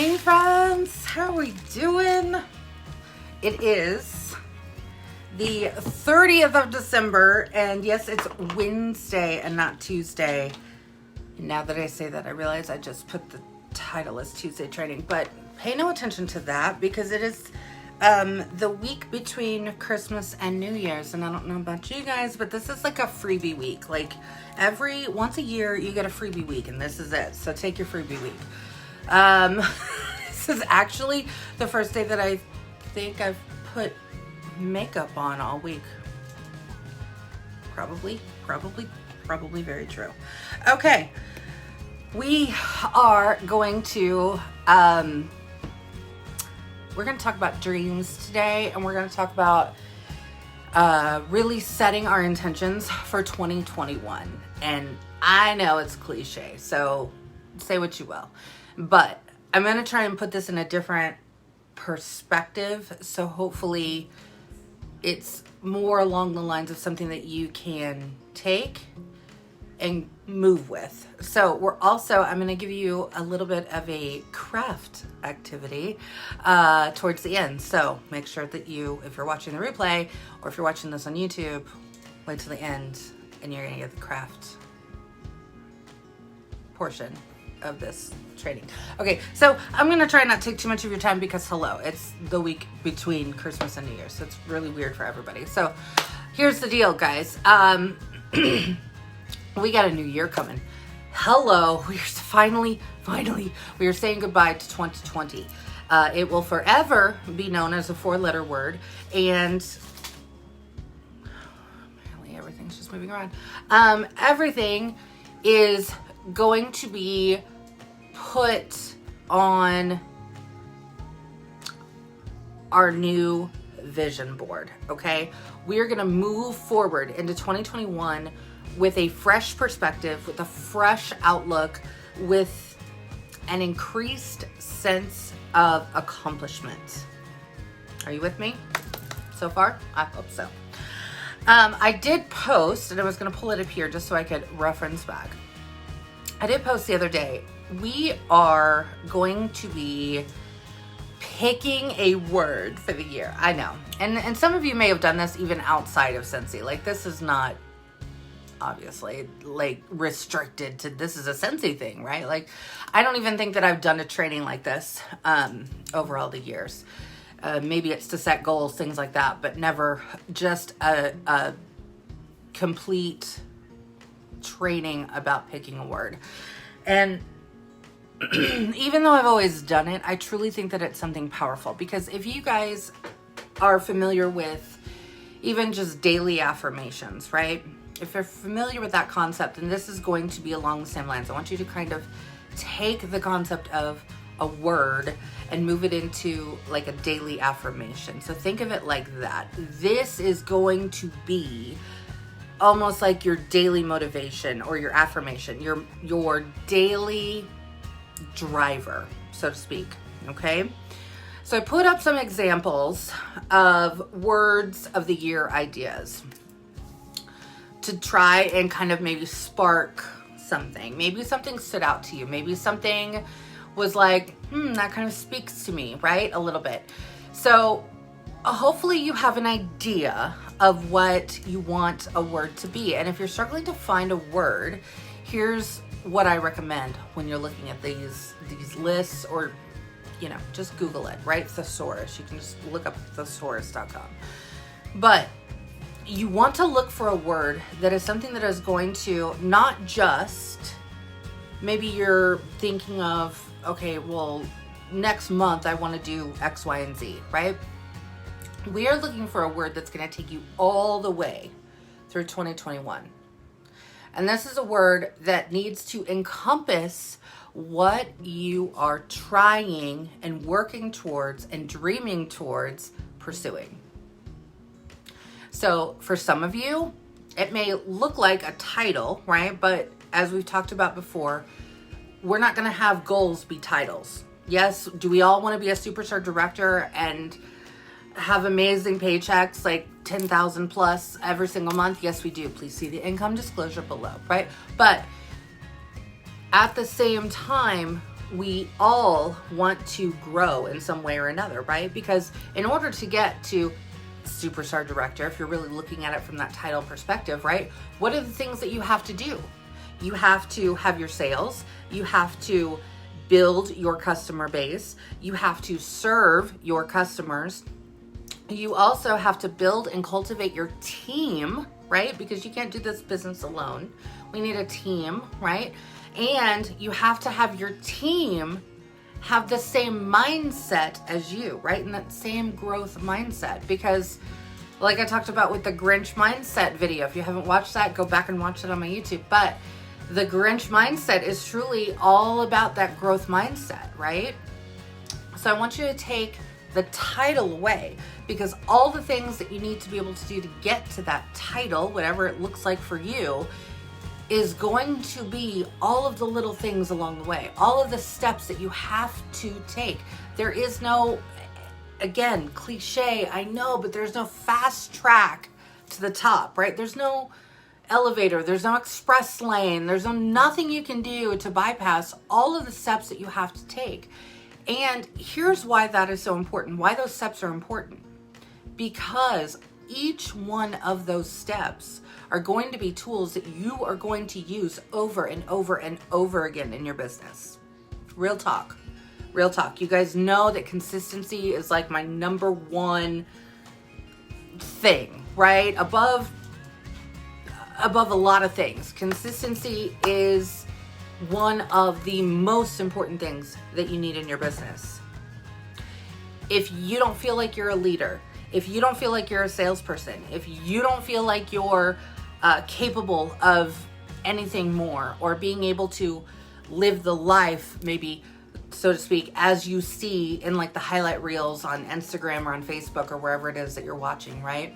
morning, friends. How are we doing? It is the 30th of December, and yes, it's Wednesday and not Tuesday. And now that I say that, I realize I just put the title as Tuesday training, but pay no attention to that because it is the week between Christmas and New Year's. And I don't know about you guys, but this is like a freebie week. Like once a year, you get a freebie week, and this is it. So take your freebie week. This is actually the first day that I think I've put makeup on all week. Probably very true. Okay. We are going to, we're going to talk about dreams today, and we're going to talk about really setting our intentions for 2021. And I know it's cliche, so say what you will, but I'm going to try and put this in a different perspective. So hopefully it's more along the lines of something that you can take and move with. So I'm going to give you a little bit of a craft activity towards the end. So make sure that if you're watching the replay or if you're watching this on YouTube, wait till the end and you're going to get the craft portion of this training. Okay, so I'm going to try not to take too much of your time because it's the week between Christmas and New Year's. So it's really weird for everybody. So here's the deal, guys. We got a new year coming. Hello, we are finally, we are saying goodbye to 2020. It will forever be known as a 4-letter word, and apparently everything's just moving around. Everything is going to be put on our new vision board, okay? We are gonna move forward into 2021 with a fresh perspective, with a fresh outlook, with an increased sense of accomplishment. Are you with me so far? I hope so. I did post, and I was going to pull it up here just so I could reference back. I did post the other day. We are going to be picking a word for the year. I know. And some of you may have done this even outside of Scentsy. Like, this is not obviously like restricted to, this is a Scentsy thing, right? Like, I don't even think that I've done a training like this over all the years. Maybe it's to set goals, things like that, but never just a complete training about picking a word. And even though I've always done it, I truly think that it's something powerful, because if you guys are familiar with even just daily affirmations, right? If you're familiar with that concept, and this is going to be along the same lines, I want you to kind of take the concept of a word and move it into like a daily affirmation. So think of it like that. This is going to be almost like your daily motivation or your affirmation, your daily driver, so to speak. Okay. So I put up some examples of words of the year ideas to try and kind of maybe spark something. Maybe something stood out to you. Maybe something was like, that kind of speaks to me, right? A little bit. So hopefully you have an idea of what you want a word to be. And if you're struggling to find a word, here's what I recommend when you're looking at these lists, or, just Google it, right? Thesaurus. You can just look up thesaurus.com. But you want to look for a word that is something that is going to not just, maybe you're thinking of, okay, well, next month I want to do X, Y, and Z, right? We are looking for a word that's going to take you all the way through 2021. And this is a word that needs to encompass what you are trying and working towards and dreaming towards pursuing. So for some of you, it may look like a title, right? But as we've talked about before, we're not going to have goals be titles. Yes, do we all want to be a superstar director and have amazing paychecks, like 10,000 plus every single month? Yes, we do. Please see the income disclosure below, right? But at the same time, we all want to grow in some way or another, right? Because in order to get to superstar director, if you're really looking at it from that title perspective, right? What are the things that you have to do? You have to have your sales. You have to build your customer base. You have to serve your customers. You also have to build and cultivate your team, right? Because you can't do this business alone. We need a team, right? And you have to have your team have the same mindset as you, right? And that same growth mindset. Because like I talked about with the Grinch mindset video, if you haven't watched that, go back and watch it on my YouTube. But the Grinch mindset is truly all about that growth mindset, right? So I want you to take the title away, because all the things that you need to be able to do to get to that title, whatever it looks like for you, is going to be all of the little things along the way, all of the steps that you have to take. There is no, again, cliche, I know, but there's no fast track to the top, right? There's no elevator, there's no express lane, there's nothing you can do to bypass all of the steps that you have to take. And here's why that is so important, why those steps are important. Because each one of those steps are going to be tools that you are going to use over and over and over again in your business. Real talk. Real talk. You guys know that consistency is like my number one thing, right? Above a lot of things. Consistency is one of the most important things that you need in your business. If you don't feel like you're a leader, if you don't feel like you're a salesperson, if you don't feel like you're capable of anything more, or being able to live the life, maybe, so to speak, as you see in like the highlight reels on Instagram or on Facebook or wherever it is that you're watching, right?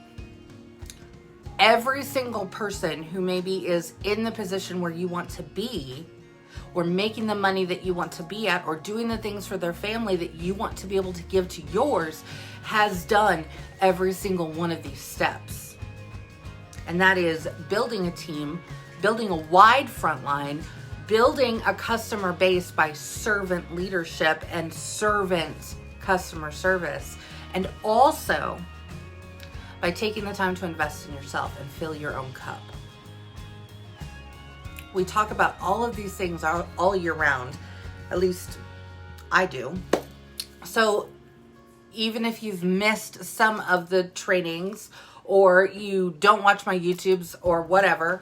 Every single person who maybe is in the position where you want to be, or making the money that you want to be at, or doing the things for their family that you want to be able to give to yours, has done every single one of these steps. And that is building a team, building a wide front line, building a customer base by servant leadership and servant customer service, and also by taking the time to invest in yourself and fill your own cup. We talk about all of these things all year round, at least I do. So even if you've missed some of the trainings, or you don't watch my YouTubes or whatever,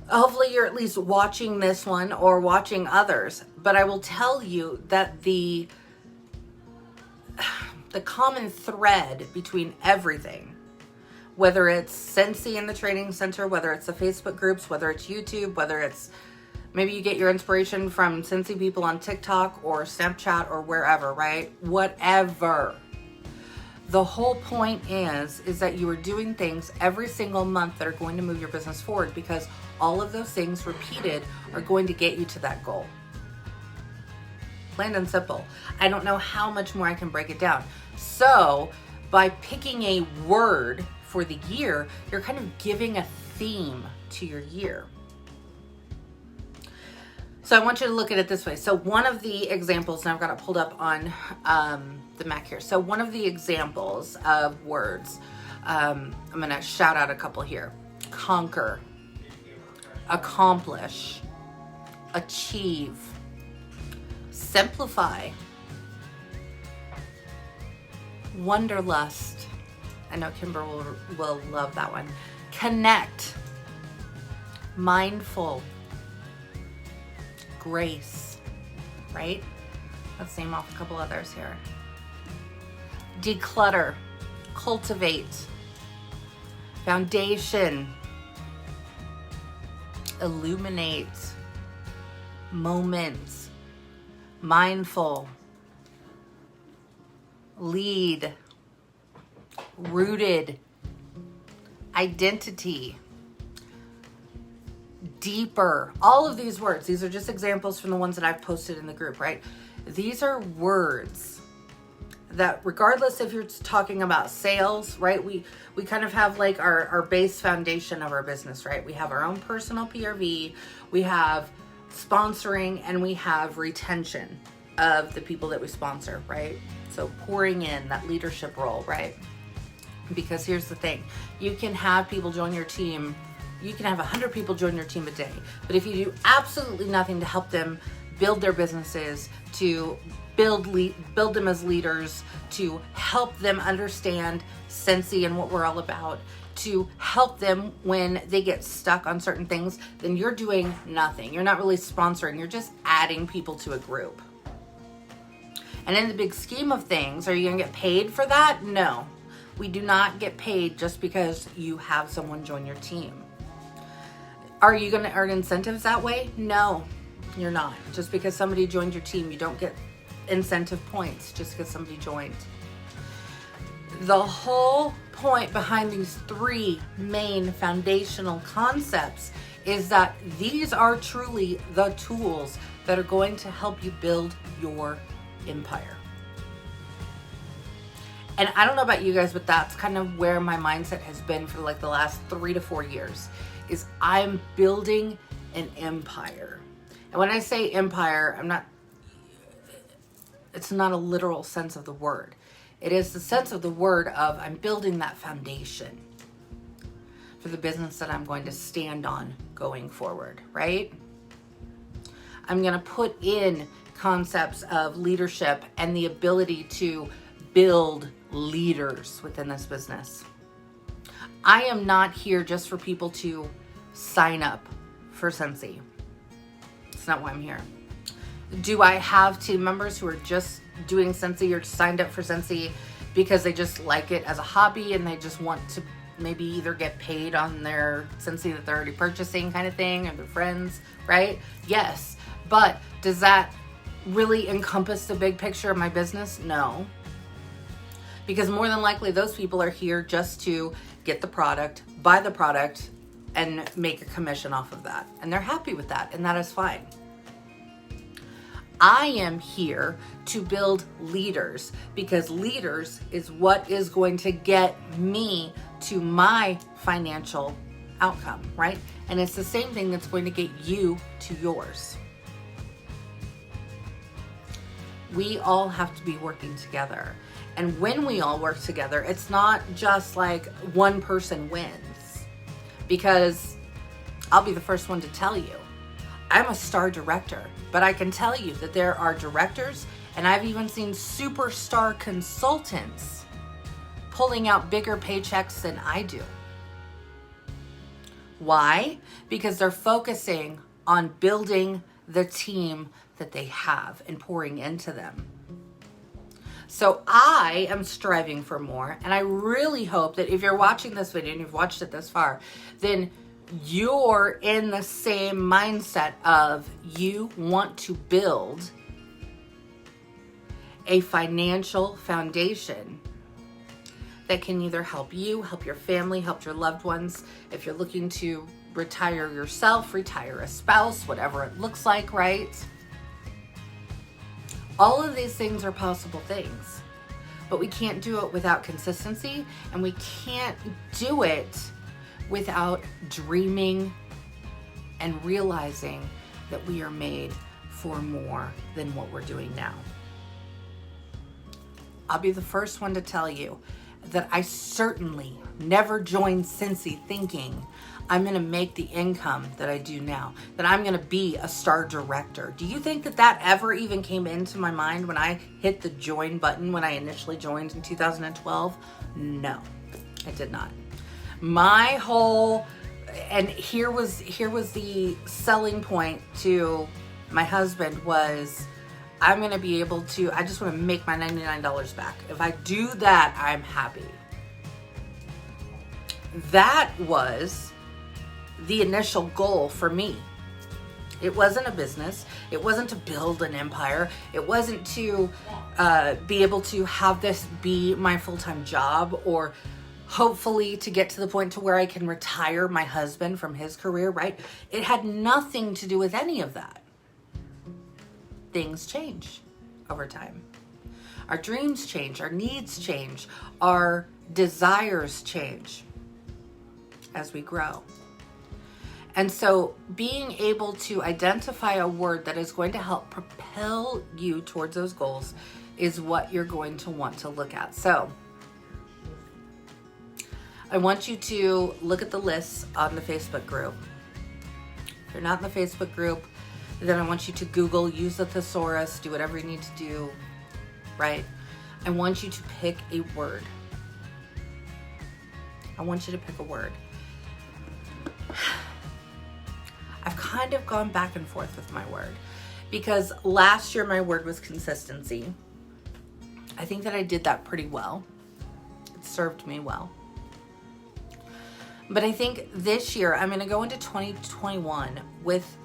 hopefully you're at least watching this one or watching others. But I will tell you that the common thread between everything, whether it's Scentsy in the training center, whether it's the Facebook groups, whether it's YouTube, whether it's maybe you get your inspiration from Scentsy people on TikTok or Snapchat or wherever, right? Whatever. The whole point is that you are doing things every single month that are going to move your business forward, because all of those things repeated are going to get you to that goal. Plain and simple. I don't know how much more I can break it down. So by picking a word for the year, you're kind of giving a theme to your year. So I want you to look at it this way. So one of the examples, and I've got it pulled up on the Mac here. So one of the examples of words, I'm going to shout out a couple here. Conquer, accomplish, achieve, simplify, wanderlust. I know Kimber will love that one. Connect, mindful, grace, right? Let's name off a couple others here. Declutter, cultivate, foundation, illuminate, moment, mindful, lead, rooted, identity, deeper. All of these words, these are just examples from the ones that I've posted in the group, right? These are words that, regardless if you're talking about sales, right? We kind of have like our base foundation of our business, right? We have our own personal PRV, we have sponsoring, and we have retention. of the people that we sponsor, right? So pouring in that leadership role, right? Because here's the thing, you can have people join your team, you can have 100 people join your team a day, but if you do absolutely nothing to help them build their businesses, to build them as leaders, to help them understand Scentsy and what we're all about, to help them when they get stuck on certain things, then you're doing nothing. You're not really sponsoring, you're just adding people to a group. And in the big scheme of things, are you gonna get paid for that? No. We do not get paid just because you have someone join your team. Are you gonna earn incentives that way? No, you're not. Just because somebody joined your team, you don't get incentive points just because somebody joined. The whole point behind these 3 main foundational concepts is that these are truly the tools that are going to help you build your empire. And I don't know about you guys, but that's kind of where my mindset has been for like the last 3 to 4 years, is I'm building an empire. And when I say empire, it's not a literal sense of the word. It is the sense of the word of I'm building that foundation for the business that I'm going to stand on going forward, right? I'm going to put in concepts of leadership and the ability to build leaders within this business. I am not here just for people to sign up for Scentsy. It's not why I'm here. Do I have team members who are just doing Scentsy or signed up for Scentsy because they just like it as a hobby and they just want to maybe either get paid on their Scentsy that they're already purchasing kind of thing, or their friends, right? Yes. But does that really encompass the big picture of my business? No. Because more than likely those people are here just to get the product, buy the product, and make a commission off of that. And they're happy with that, and that is fine. I am here to build leaders, because leaders is what is going to get me to my financial outcome, right? And it's the same thing that's going to get you to yours. We all have to be working together. And when we all work together, it's not just like one person wins. Because I'll be the first one to tell you, I'm a star director, but I can tell you that there are directors, and I've even seen superstar consultants pulling out bigger paychecks than I do. Why? Because they're focusing on building the team that they have and pouring into them. So I am striving for more, and I really hope that if you're watching this video and you've watched it this far, then you're in the same mindset of you want to build a financial foundation that can either help you, help your family, help your loved ones. If you're looking to retire yourself, retire a spouse, whatever it looks like, right? All of these things are possible things, but we can't do it without consistency, and we can't do it without dreaming and realizing that we are made for more than what we're doing now. I'll be the first one to tell you that I certainly never joined Scentsy thinking I'm gonna make the income that I do now, that I'm gonna be a star director. Do you think that that ever even came into my mind when I hit the join button when I initially joined in 2012? No, it did not. My whole, and here was the selling point to my husband was, I'm gonna be able to, I just wanna make my $99 back. If I do that, I'm happy. That was the initial goal for me. It wasn't a business. It wasn't to build an empire. It wasn't to be able to have this be my full-time job, or hopefully to get to the point to where I can retire my husband from his career, right? It had nothing to do with any of that. Things change over time. Our dreams change, our needs change, our desires change as we grow. And so being able to identify a word that is going to help propel you towards those goals is what you're going to want to look at. So I want you to look at the lists on the Facebook group. If you're not in the Facebook group, then I want you to Google, use the thesaurus, do whatever you need to do, right? I want you to pick a word. I want you to pick a word. I've kind of gone back and forth with my word because last year my word was consistency. I think that I did that pretty well. It served me well. But I think this year I'm going to go into 2021 with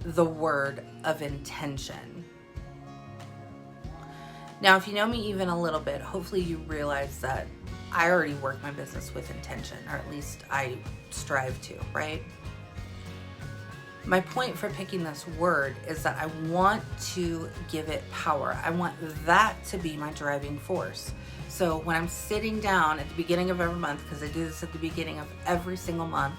the word of intention. Now, if you know me even a little bit, hopefully you realize that I already work my business with intention, or at least I strive to, right? My point for picking this word is that I want to give it power. I want that to be my driving force. So when I'm sitting down at the beginning of every month, because I do this at the beginning of every single month,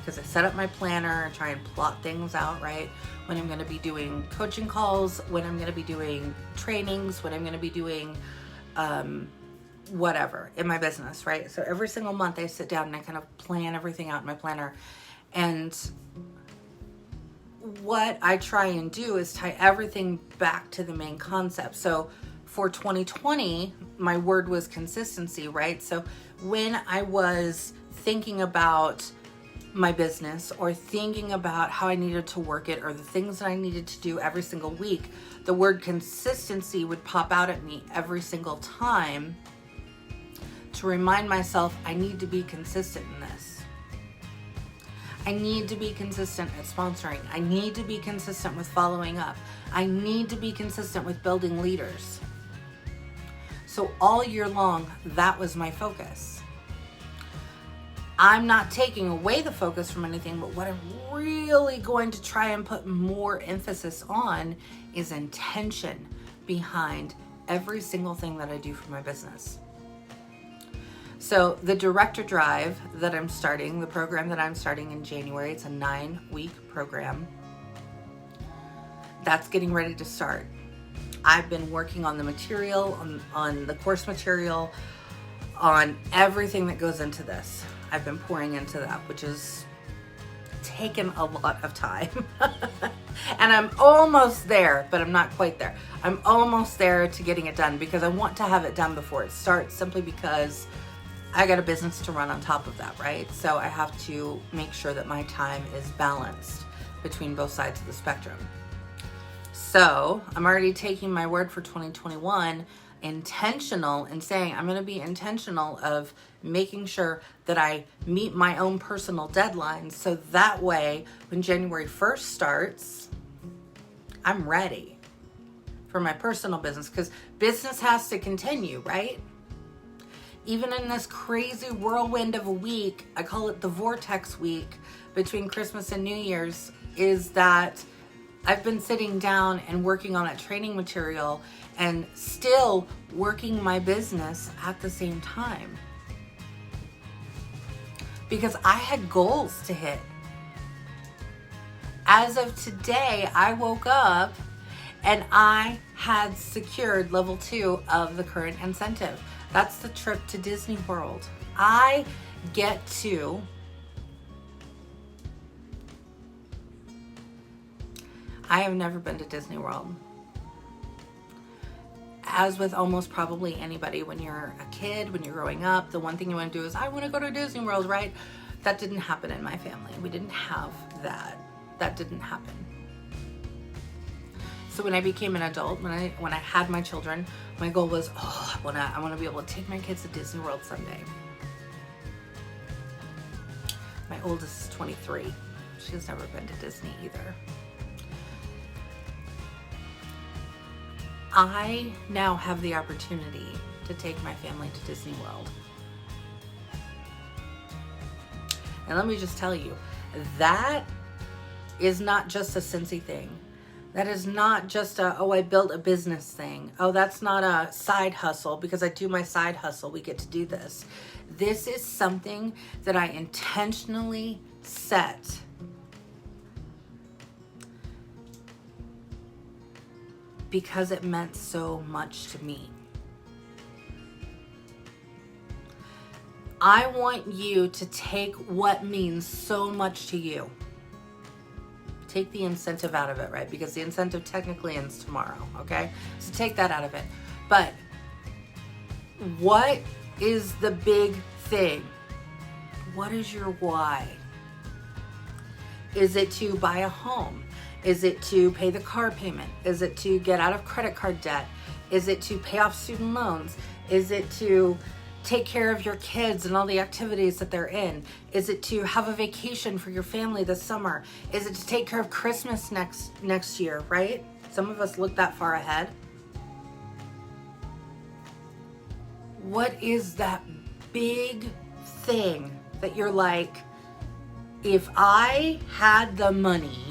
because I set up my planner and try and plot things out, right? When I'm going to be doing coaching calls, when I'm going to be doing trainings, when I'm going to be doing whatever in my business, right? So every single month I sit down and I kind of plan everything out in my planner. And what I try and do is tie everything back to the main concept. So for 2020, my word was consistency, right? So when I was thinking about my business or thinking about how I needed to work it or the things that I needed to do every single week, the word consistency would pop out at me every single time to remind myself I need to be consistent in this. I need to be consistent at sponsoring. I need to be consistent with following up. I need to be consistent with building leaders. So all year long, that was my focus. I'm not taking away the focus from anything, but what I'm really going to try and put more emphasis on is intention behind every single thing that I do for my business. So the Director Drive that I'm starting, the program that I'm starting in January, it's a 9-week program. That's getting ready to start. I've been working on the material, on the course material, on everything that goes into this. I've been pouring into that, which has taken a lot of time. And I'm almost there, but I'm not quite there. I'm almost there to getting it done because I want to have it done before it starts, simply because I got a business to run on top of that, right? So I have to make sure that my time is balanced between both sides of the spectrum. So I'm already taking my word for 2021 intentional and saying I'm going to be intentional of making sure that I meet my own personal deadlines, so that way when January 1st starts, I'm ready for my personal business, because business has to continue, right? Even in this crazy whirlwind of a week, I call it the vortex week between Christmas and New Year's, is that I've been sitting down and working on that training material and still working my business at the same time. Because I had goals to hit. As of today, I woke up and I had secured level 2 of the current incentive. That's the trip to Disney World. I get to I have never been to Disney World. As with almost probably anybody, when you're a kid, when you're growing up, the one thing you want to do is, I want to go to Disney World, right? That didn't happen in my family. We didn't have that. That didn't happen. So when I became an adult, when I had my children, my goal was, I want to be able to take my kids to Disney World someday. My oldest is 23. She's never been to Disney either. I now have the opportunity to take my family to Disney World. And let me just tell you, that is not just a Scentsy thing. That is not just I built a business thing. Oh, that's not a side hustle because I do my side hustle. We get to do this. This is something that I intentionally set because it meant so much to me. I want you to take what means so much to you. Take the incentive out of it, right? Because the incentive technically ends tomorrow, okay? So take that out of it. But what is the big thing? What is your why? Is it to buy a home? Is it to pay the car payment? Is it to get out of credit card debt? Is it to pay off student loans? Is it to take care of your kids and all the activities that they're in? Is it to have a vacation for your family this summer? Is it to take care of Christmas next year, right? Some of us look that far ahead. What is that big thing that you're like, if I had the money,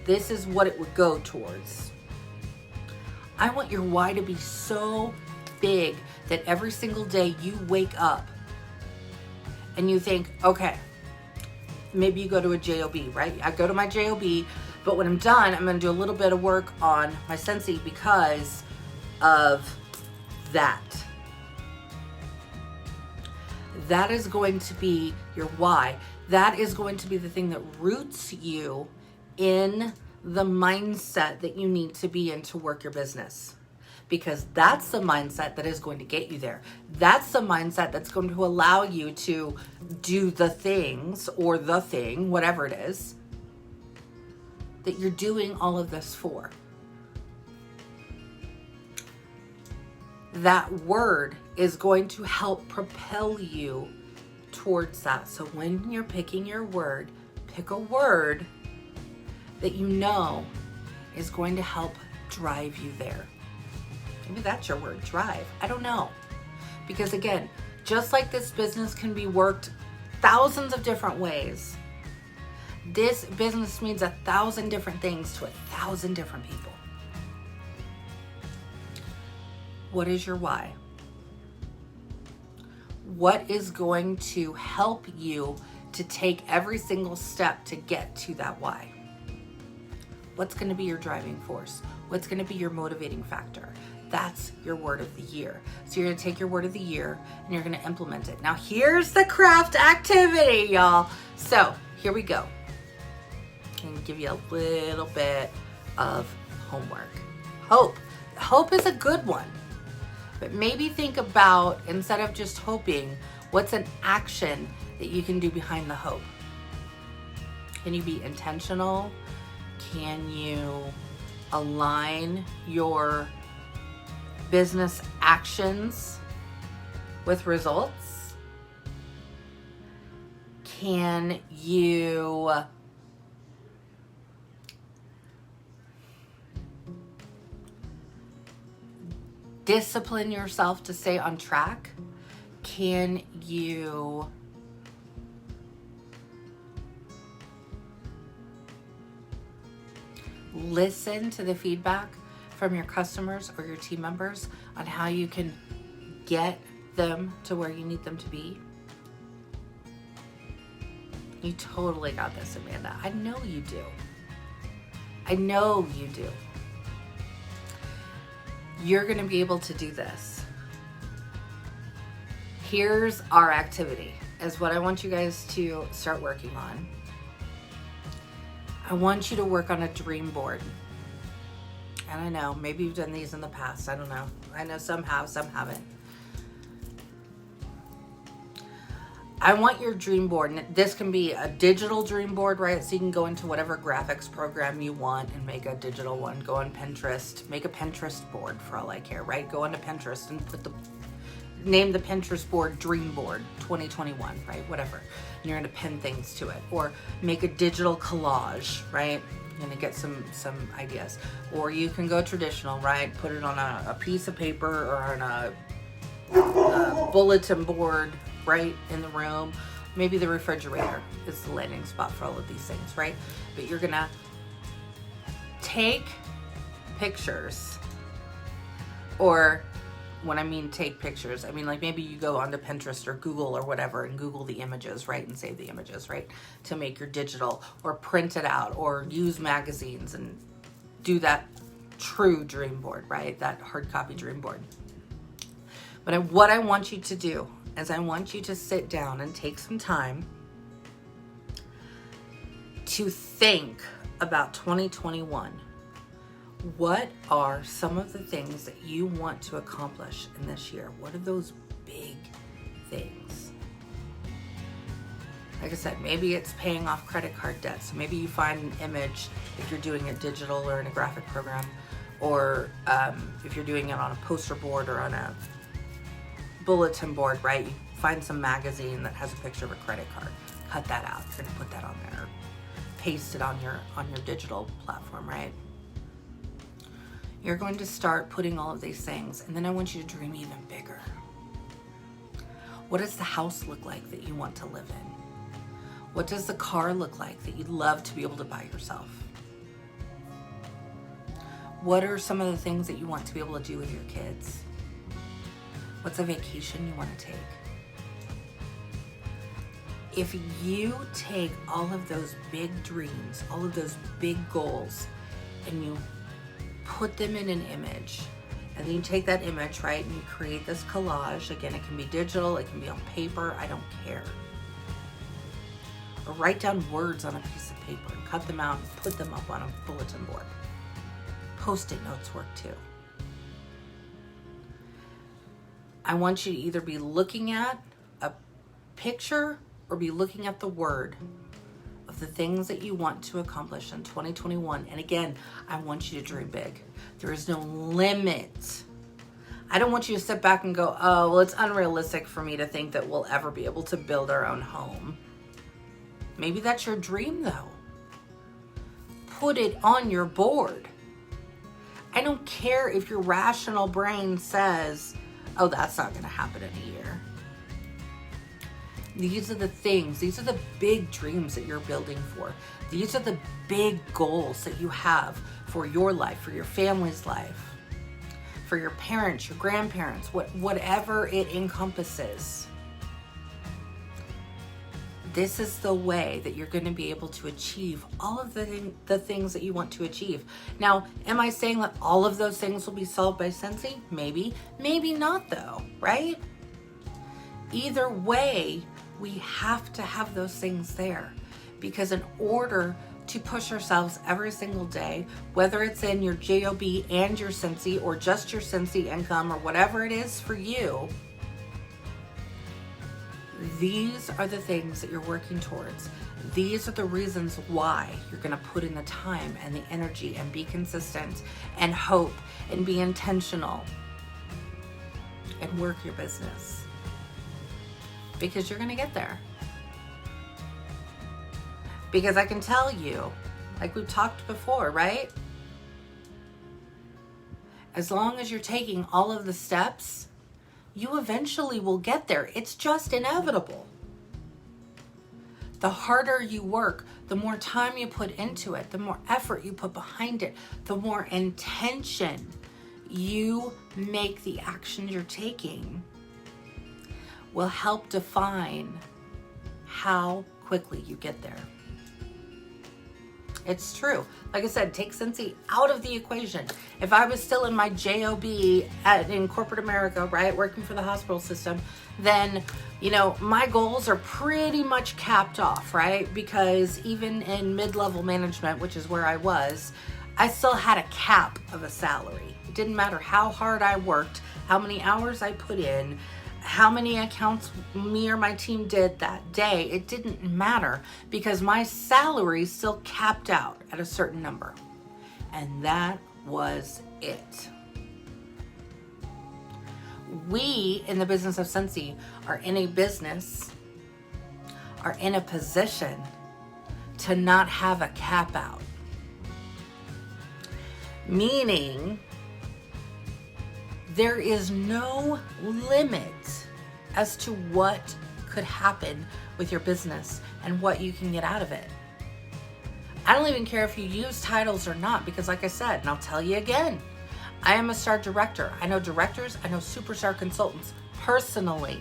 this is what it would go towards? I want your why to be so big that every single day you wake up and you think, okay, maybe you go to a JOB, right? I go to my JOB, but when I'm done, I'm gonna do a little bit of work on my Scentsy because of that. That is going to be your why. That is going to be the thing that roots you in the mindset that you need to be in to work your business. Because that's the mindset that is going to get you there. That's the mindset that's going to allow you to do the things or the thing, whatever it is, that you're doing all of this for. That word is going to help propel you towards that. So when you're picking your word, pick a word that you know is going to help drive you there. Maybe that's your word, drive. I don't know. Because again, just like this business can be worked thousands of different ways, this business means 1,000 different things to 1,000 different people. What is your why? What is going to help you to take every single step to get to that why? What's going to be your driving force? What's going to be your motivating factor? That's your word of the year. So you're going to take your word of the year and you're going to implement it. Now here's the craft activity, y'all. So here we go. I'm going to give you a little bit of homework. Hope. Hope is a good one. But maybe think about, instead of just hoping, what's an action that you can do behind the hope? Can you be intentional? Can you align your business actions with results? Can you discipline yourself to stay on track? Can you listen to the feedback from your customers or your team members on how you can get them to where you need them to be? You totally got this, Amanda. I know you do. I know you do. You're going to be able to do this. Here's our activity, is what I want you guys to start working on. I want you to work on a dream board. And I know, maybe you've done these in the past. I don't know. I know some have, some haven't. I want your dream board, and this can be a digital dream board, right? So you can go into whatever graphics program you want and make a digital one. Go on Pinterest, make a Pinterest board for all I care, right? Go onto Pinterest and name the Pinterest board Dream Board 2021, right? Whatever. And you're gonna pin things to it. Or make a digital collage, right? You're gonna get some ideas. Or you can go traditional, right? Put it on a piece of paper or on a bulletin board, right, in the room. Maybe the refrigerator is the landing spot for all of these things, right? But you're gonna take pictures or when I mean take pictures, I mean like maybe you go onto Pinterest or Google or whatever and Google the images, right? And save the images, right? To make your digital, or print it out, or use magazines and do that true dream board, right? That hard copy dream board. But what I want you to do is I want you to sit down and take some time to think about 2021. What are some of the things that you want to accomplish in this year? What are those big things? Like I said, maybe it's paying off credit card debt. So maybe you find an image if you're doing it digital or in a graphic program, or if you're doing it on a poster board or on a bulletin board, right? You find some magazine that has a picture of a credit card. Cut that out. You're gonna put that on there. Paste it on your digital platform, right? You're going to start putting all of these things, and then I want you to dream even bigger. What does the house look like that you want to live in? What does the car look like that you'd love to be able to buy yourself? What are some of the things that you want to be able to do with your kids? What's a vacation you want to take? If you take all of those big dreams, all of those big goals, and you put them in an image, and then you take that image, right, and you create this collage. Again, it can be digital, it can be on paper, I don't care. Or write down words on a piece of paper and cut them out and put them up on a bulletin board. Post-it notes work too. I want you to either be looking at a picture or be looking at the word of the things that you want to accomplish in 2021. And again, I want you to dream big. There is no limit. I don't want you to sit back and go, oh, well, it's unrealistic for me to think that we'll ever be able to build our own home. Maybe that's your dream though. Put it on your board. I don't care if your rational brain says, oh, that's not gonna happen in a year. These are the things, these are the big dreams that you're building for. These are the big goals that you have for your life, for your family's life, for your parents, your grandparents, whatever it encompasses. This is the way that you're going to be able to achieve all of the things that you want to achieve. Now, am I saying that all of those things will be solved by Scentsy? Maybe. Maybe not though, right? Either way, we have to have those things there, because in order to push ourselves every single day, whether it's in your JOB and your Scentsy or just your Scentsy income or whatever it is for you, these are the things that you're working towards. These are the reasons why you're going to put in the time and the energy and be consistent and hope and be intentional and work your business, because you're going to get there. Because I can tell you, like we've talked before, right? As long as you're taking all of the steps, you eventually will get there. It's just inevitable. The harder you work, the more time you put into it, the more effort you put behind it, the more intention you make the actions you're taking will help define how quickly you get there. It's true. Like I said, take Scentsy out of the equation. If I was still in my JOB in corporate America, right, working for the hospital system, then, you know, my goals are pretty much capped off, right? Because even in mid-level management, which is where I was, I still had a cap of a salary. It didn't matter how hard I worked, how many hours I put in, how many accounts me or my team did that day. It didn't matter, because my salary still capped out at a certain number. And that was it. We in the business of Scentsy are in a position to not have a cap out. Meaning, there is no limit as to what could happen with your business and what you can get out of it. I don't even care if you use titles or not, because like I said, and I'll tell you again, I am a star director. I know directors, I know superstar consultants personally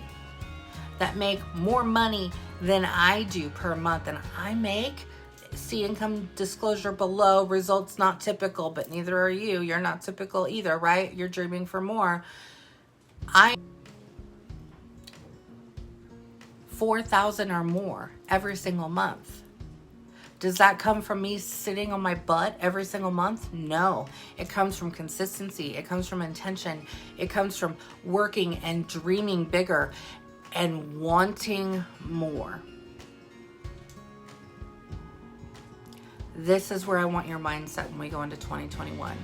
that make more money than I do per month. And I make, see income disclosure below, results not typical, but neither are you. You're not typical either, right? You're dreaming for more. I 4,000 or more every single month. Does that come from me sitting on my butt every single month? No. It comes from consistency. It comes from intention. It comes from working and dreaming bigger and wanting more. This is where I want your mindset when we go into 2021.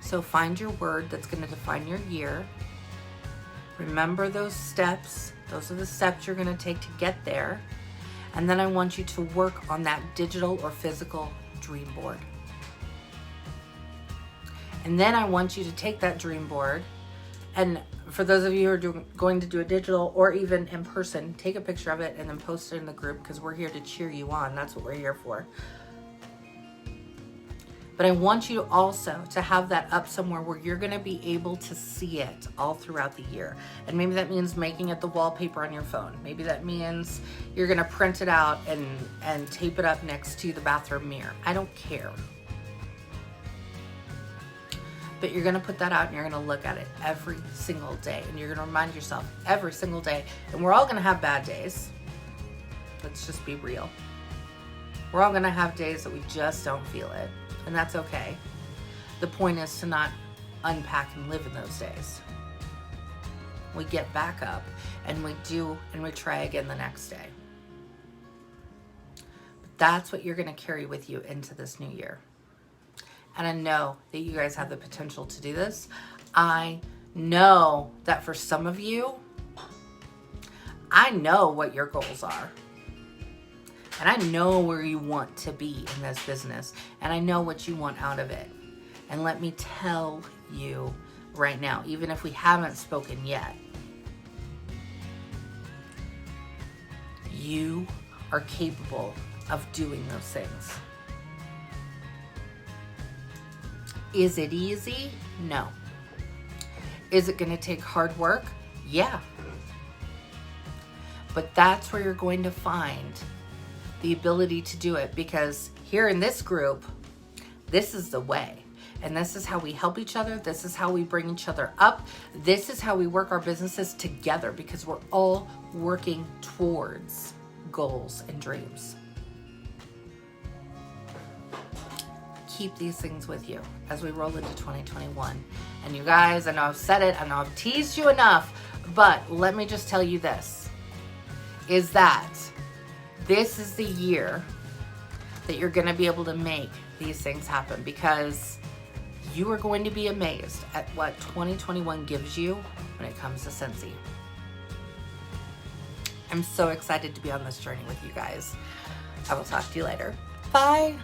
So find your word that's going to define your year. Remember those steps. Those are the steps you're going to take to get there. And then I want you to work on that digital or physical dream board. And then I want you to take that dream board, and for those of you who are going to do a digital or even in person, take a picture of it and then post it in the group, because we're here to cheer you on. That's what we're here for. But I want you also to have that up somewhere where you're going to be able to see it all throughout the year. And maybe that means making it the wallpaper on your phone. Maybe that means you're going to print it out and tape it up next to the bathroom mirror. I don't care. But you're going to put that out and you're going to look at it every single day. And you're going to remind yourself every single day. And we're all going to have bad days. Let's just be real. We're all going to have days that we just don't feel it. And that's okay. The point is to not unpack and live in those days. We get back up and we do and we try again the next day. But that's what you're going to carry with you into this new year. And I know that you guys have the potential to do this. I know that for some of you, I know what your goals are. And I know where you want to be in this business. And I know what you want out of it. And let me tell you right now, even if we haven't spoken yet, you are capable of doing those things. Is it easy? No. Is it going to take hard work? Yeah. But that's where you're going to find the ability to do it, because here in this group, this is the way. And this is how we help each other. This is how we bring each other up. This is how we work our businesses together, because we're all working towards goals and dreams. Keep these things with you as we roll into 2021. And you guys, I know I've said it, I know I've teased you enough, but let me just tell you this, is that this is the year that you're going to be able to make these things happen, because you are going to be amazed at what 2021 gives you when it comes to Scentsy. I'm so excited to be on this journey with you guys. I will talk to you later. Bye.